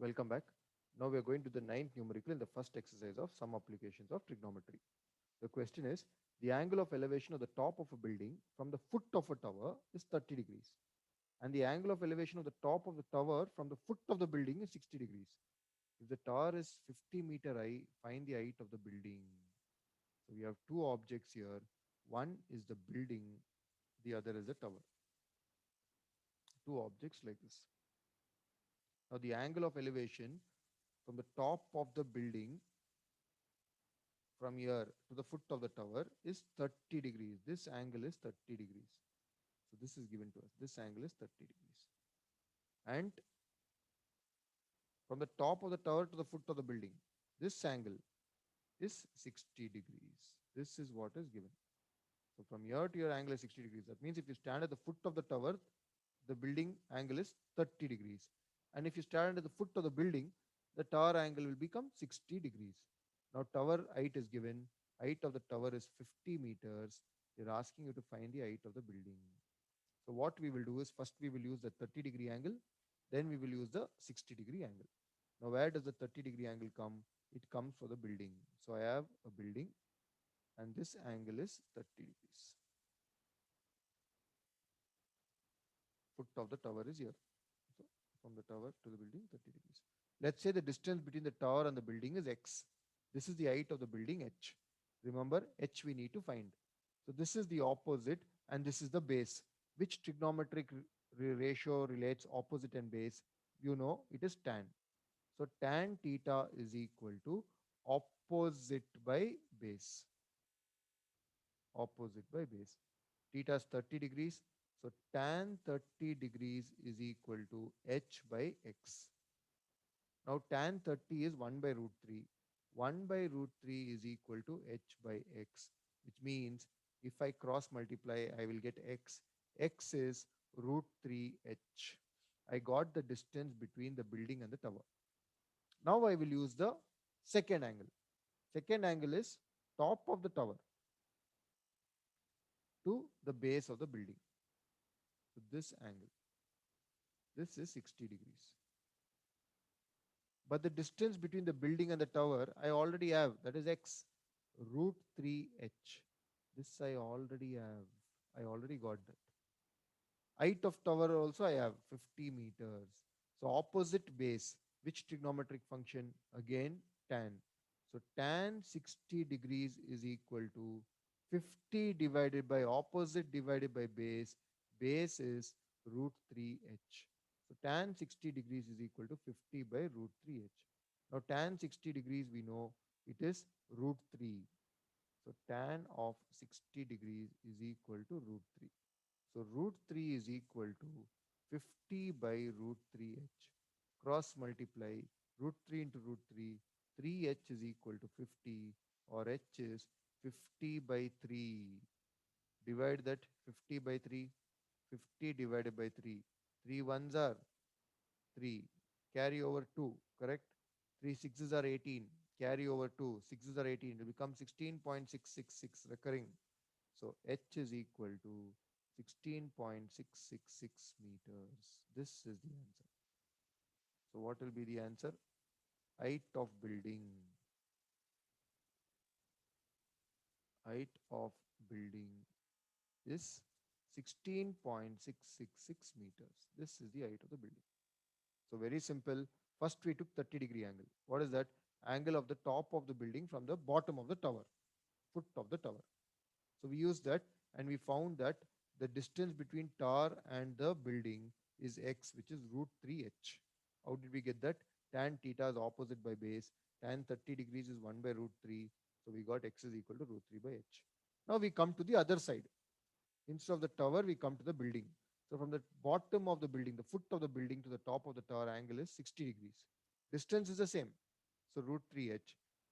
Welcome back. Now we are going to the ninth numerical in the first exercise of some applications of trigonometry. The question is, the angle of elevation of the top of a building from the foot of a tower is 30 degrees. And the angle of elevation of the top of the tower from the foot of the building is 60 degrees. If the tower is 50-meter high, find the height of the building. So we have two objects here. One is the building, the other is the tower. Two objects like this. Now the angle of elevation from the top of the building from here to the foot of the tower is 30 degrees. This angle is 30 degrees. So this is given to us. This angle is 30 degrees. And from the top of the tower to the foot of the building, this angle is 60 degrees. This is what is given. So from here to your angle is 60 degrees. That means if you stand at the foot of the tower, the building angle is 30 degrees. And if you stand at the foot of the building, the tower angle will become 60 degrees. Now tower height is given. Height of the tower is 50 meters. They're asking you to find the height of the building. So what we will do is first we will use the 30-degree angle. Then we will use the 60-degree angle. Now where does the 30-degree angle come? It comes for the building. So I have a building and this angle is 30 degrees. Foot of the tower is here. So from the tower to the building, 30 degrees. Let's say the distance between the tower and the building is x. This is the height of the building, h. Remember, h we need to find. So this is the opposite and this is the base. Which trigonometric ratio relates opposite and base? You know, it is tan. So tan theta is equal to opposite by base. Opposite by base. Theta is 30 degrees. So tan 30 degrees is equal to h by x. Now tan 30 is 1 by root 3. 1 by root 3 is equal to h by x, which means if I cross multiply, I will get x. X is root 3h. I got the distance between the building and the tower. Now I will use the second angle. Second angle is top of the tower to the base of the building. So this angle, this is 60 degrees. But the distance between the building and the tower, I already have, that is x, root 3h. This I already have. I already got that. Height of tower also I have 50 meters. So opposite base, which trigonometric function? Again, tan. So tan 60 degrees is equal to 50 divided by opposite divided by base. Base is root 3h. So tan 60 degrees is equal to 50 by root 3h. Now tan 60 degrees we know it is root 3. So tan of 60 degrees is equal to root 3. So root 3 is equal to 50 by root 3h. Cross multiply root 3 into root 3. 3h is equal to 50 or h is 50 by 3. Divide that 50 by 3. 50 divided by 3. 3 ones are 3. Carry over 2, correct? 3 sixes are 18. Carry over 2. 6s are 18. It becomes 16.666 recurring. So h is equal to 16.666 meters. This is the answer. So what will be the answer? Height of building. Height of building is 16.666 meters. This is the height of the building. So very simple. First we took 30-degree angle. What is that? Angle of the top of the building from the bottom of the tower, foot of the tower. So we used that and we found that the distance between tower and the building is x, which is root 3h. How did we get that? Tan theta is opposite by base. Tan 30 degrees is 1 by root 3. So we got x is equal to root 3 by h. Now we come to the other side. Instead of the tower, we come to the building. So from the bottom of the building, the foot of the building to the top of the tower angle is 60 degrees. Distance is the same. So root 3h.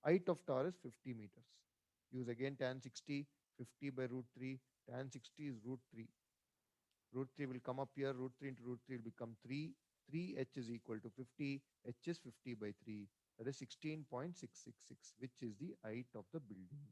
Height of tower is 50 meters. Use again tan 60, 50 by root 3. Tan 60 is root 3. Root 3 will come up here. Root 3 into root 3 will become 3. 3h is equal to 50. H is 50 by 3. That is 16.666, which is the height of the building.